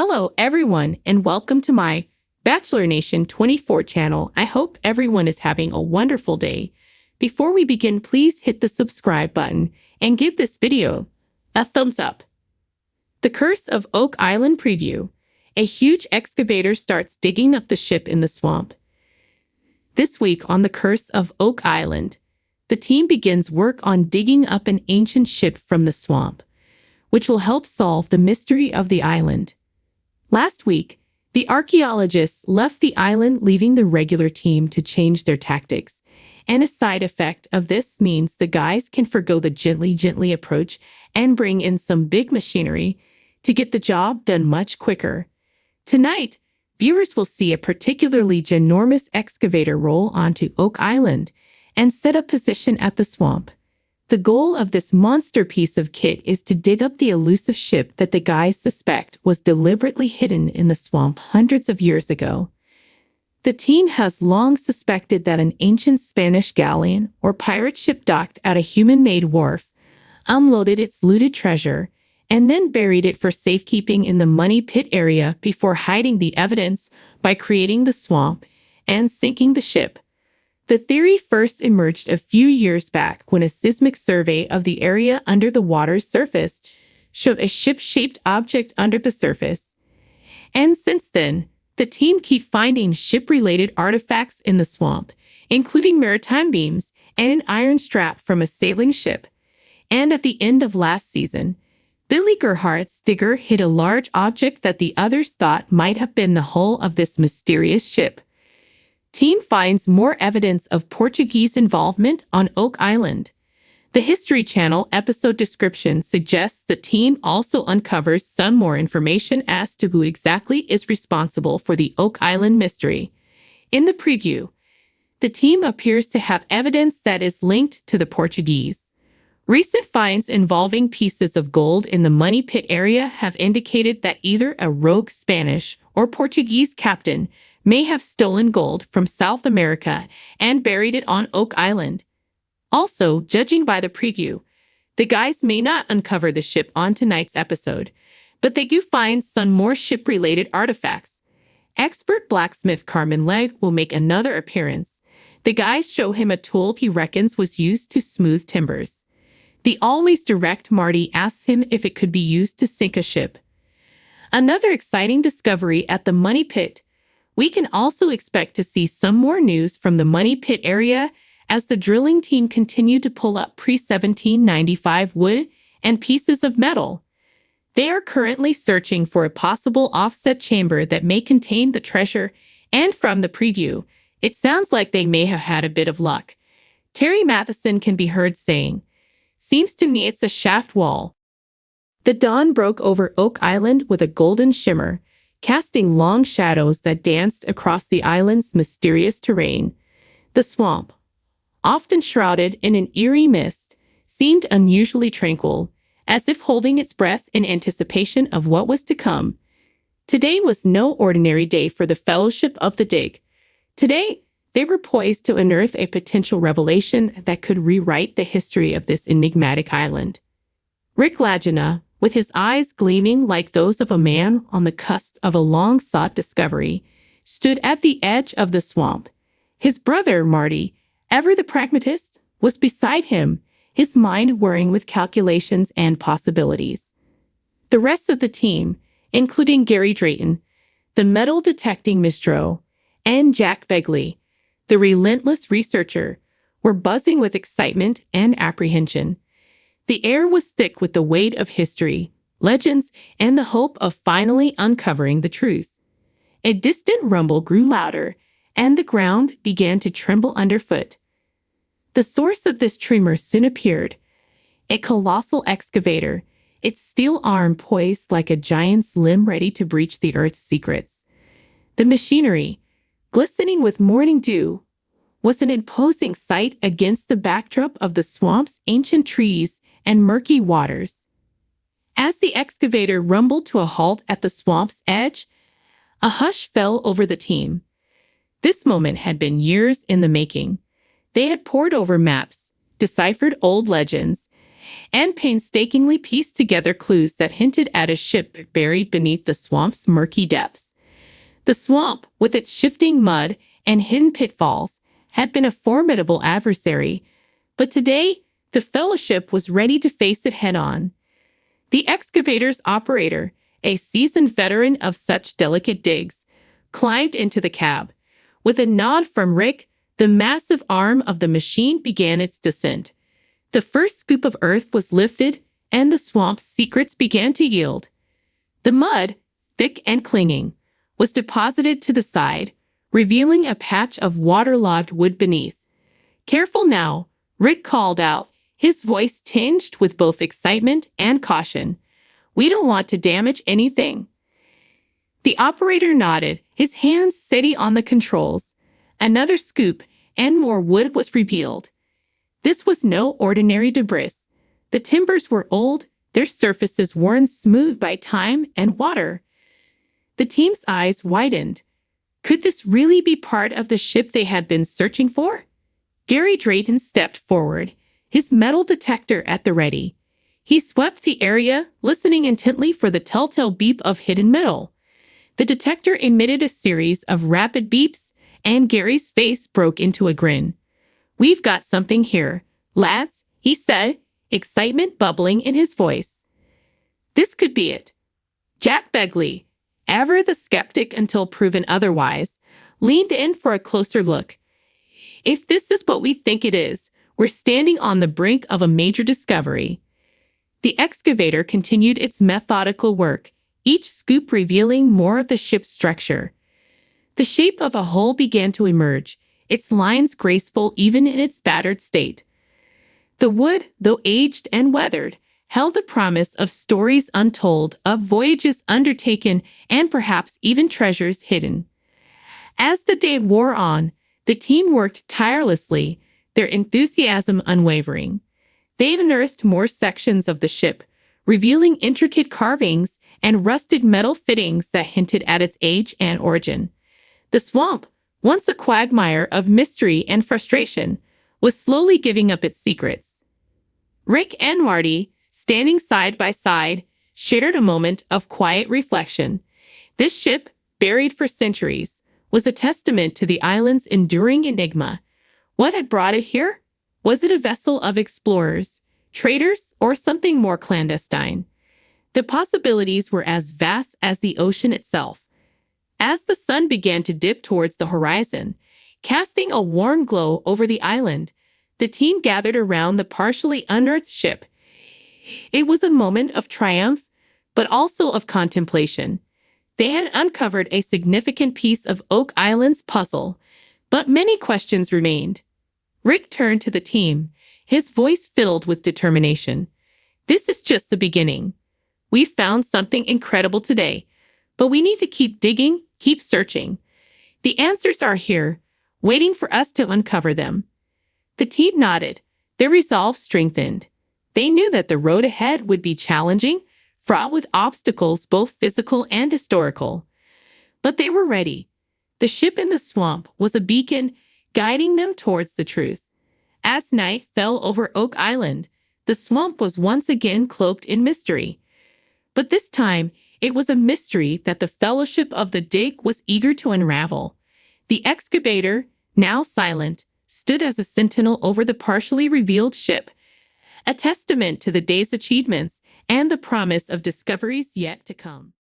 Hello, everyone, and welcome to my Bachelor Nation 24 channel. I hope everyone is having a wonderful day. Before we begin, please hit the subscribe button and give this video a thumbs up. The Curse of Oak Island preview. A huge excavator starts digging up the ship in the swamp. This week on The Curse of Oak Island, the team begins work on digging up an ancient ship from the swamp, which will help solve the mystery of the island. Last week, the archaeologists left the island, leaving the regular team to change their tactics. And a side effect of this means the guys can forgo the gently approach and bring in some big machinery to get the job done much quicker. Tonight, viewers will see a particularly ginormous excavator roll onto Oak Island and set up position at the swamp. The goal of this monster piece of kit is to dig up the elusive ship that the guys suspect was deliberately hidden in the swamp hundreds of years ago. The team has long suspected that an ancient Spanish galleon or pirate ship docked at a human-made wharf, unloaded its looted treasure, and then buried it for safekeeping in the money pit area before hiding the evidence by creating the swamp and sinking the ship. The theory first emerged a few years back when a seismic survey of the area under the water's surface showed a ship-shaped object under the surface. And since then, the team keep finding ship-related artifacts in the swamp, including maritime beams and an iron strap from a sailing ship. And at the end of last season, Billy Gerhardt's digger hit a large object that the others thought might have been the hull of this mysterious ship. Team finds more evidence of Portuguese involvement on Oak Island. The History Channel episode description suggests the team also uncovers some more information as to who exactly is responsible for the Oak Island mystery. In the preview, the team appears to have evidence that is linked to the Portuguese. Recent finds involving pieces of gold in the money pit area have indicated that either a rogue Spanish or Portuguese captain may have stolen gold from South America and buried it on Oak Island. Also, judging by the preview, the guys may not uncover the ship on tonight's episode, but they do find some more ship-related artifacts. Expert blacksmith Carmen Legg will make another appearance. The guys show him a tool he reckons was used to smooth timbers. The always direct Marty asks him if it could be used to sink a ship. Another exciting discovery at the money pit. We can also expect to see some more news from the money pit area as the drilling team continue to pull up pre-1795 wood and pieces of metal. They are currently searching for a possible offset chamber that may contain the treasure, and from the preview, it sounds like they may have had a bit of luck. Terry Matheson can be heard saying, "Seems to me it's a shaft wall." The dawn broke over Oak Island with a golden shimmer, casting long shadows that danced across the island's mysterious terrain. The swamp, often shrouded in an eerie mist, seemed unusually tranquil, as if holding its breath in anticipation of what was to come. Today was no ordinary day for the Fellowship of the Dig. Today, they were poised to unearth a potential revelation that could rewrite the history of this enigmatic island. Rick Lagina, with his eyes gleaming like those of a man on the cusp of a long-sought discovery, stood at the edge of the swamp. His brother, Marty, ever the pragmatist, was beside him, his mind whirring with calculations and possibilities. The rest of the team, including Gary Drayton, the metal-detecting Mistro, and Jack Begley, the relentless researcher, were buzzing with excitement and apprehension. The air was thick with the weight of history, legends, and the hope of finally uncovering the truth. A distant rumble grew louder, and the ground began to tremble underfoot. The source of this tremor soon appeared, a colossal excavator, its steel arm poised like a giant's limb ready to breach the earth's secrets. The machinery, glistening with morning dew, was an imposing sight against the backdrop of the swamp's ancient trees and murky waters. As the excavator rumbled to a halt at the swamp's edge, a hush fell over the team. This moment had been years in the making. They had pored over maps, deciphered old legends, and painstakingly pieced together clues that hinted at a ship buried beneath the swamp's murky depths. The swamp, with its shifting mud and hidden pitfalls, had been a formidable adversary, but today the Fellowship was ready to face it head-on. The excavator's operator, a seasoned veteran of such delicate digs, climbed into the cab. With a nod from Rick, the massive arm of the machine began its descent. The first scoop of earth was lifted, and the swamp's secrets began to yield. The mud, thick and clinging, was deposited to the side, revealing a patch of waterlogged wood beneath. "Careful now," Rick called out, his voice tinged with both excitement and caution. "We don't want to damage anything." The operator nodded, his hands steady on the controls. Another scoop, and more wood was revealed. This was no ordinary debris. The timbers were old, their surfaces worn smooth by time and water. The team's eyes widened. Could this really be part of the ship they had been searching for? Gary Drayton stepped forward, his metal detector at the ready. He swept the area, listening intently for the telltale beep of hidden metal. The detector emitted a series of rapid beeps, and Gary's face broke into a grin. "We've got something here, lads," he said, excitement bubbling in his voice. This could be it. Jack Begley, ever the skeptic until proven otherwise, leaned in for a closer look. "If this is what we think it is, we're standing on the brink of a major discovery." The excavator continued its methodical work, each scoop revealing more of the ship's structure. The shape of a hull began to emerge, its lines graceful even in its battered state. The wood, though aged and weathered, held the promise of stories untold, of voyages undertaken, and perhaps even treasures hidden. As the day wore on, the team worked tirelessly, their enthusiasm unwavering. They unearthed more sections of the ship, revealing intricate carvings and rusted metal fittings that hinted at its age and origin. The swamp, once a quagmire of mystery and frustration, was slowly giving up its secrets. Rick and Marty, standing side by side, shared a moment of quiet reflection. This ship, buried for centuries, was a testament to the island's enduring enigma. What had brought it here? Was it a vessel of explorers, traders, or something more clandestine? The possibilities were as vast as the ocean itself. As the sun began to dip towards the horizon, casting a warm glow over the island, the team gathered around the partially unearthed ship. It was a moment of triumph, but also of contemplation. They had uncovered a significant piece of Oak Island's puzzle, but many questions remained. Rick turned to the team, his voice filled with determination. "This is just the beginning. We've found something incredible today, but we need to keep digging, keep searching. The answers are here, waiting for us to uncover them." The team nodded, their resolve strengthened. They knew that the road ahead would be challenging, fraught with obstacles both physical and historical. But they were ready. The ship in the swamp was a beacon, guiding them towards the truth. As night fell over Oak Island, the swamp was once again cloaked in mystery. But this time, it was a mystery that the Fellowship of the Dig was eager to unravel. The excavator, now silent, stood as a sentinel over the partially revealed ship, a testament to the day's achievements and the promise of discoveries yet to come.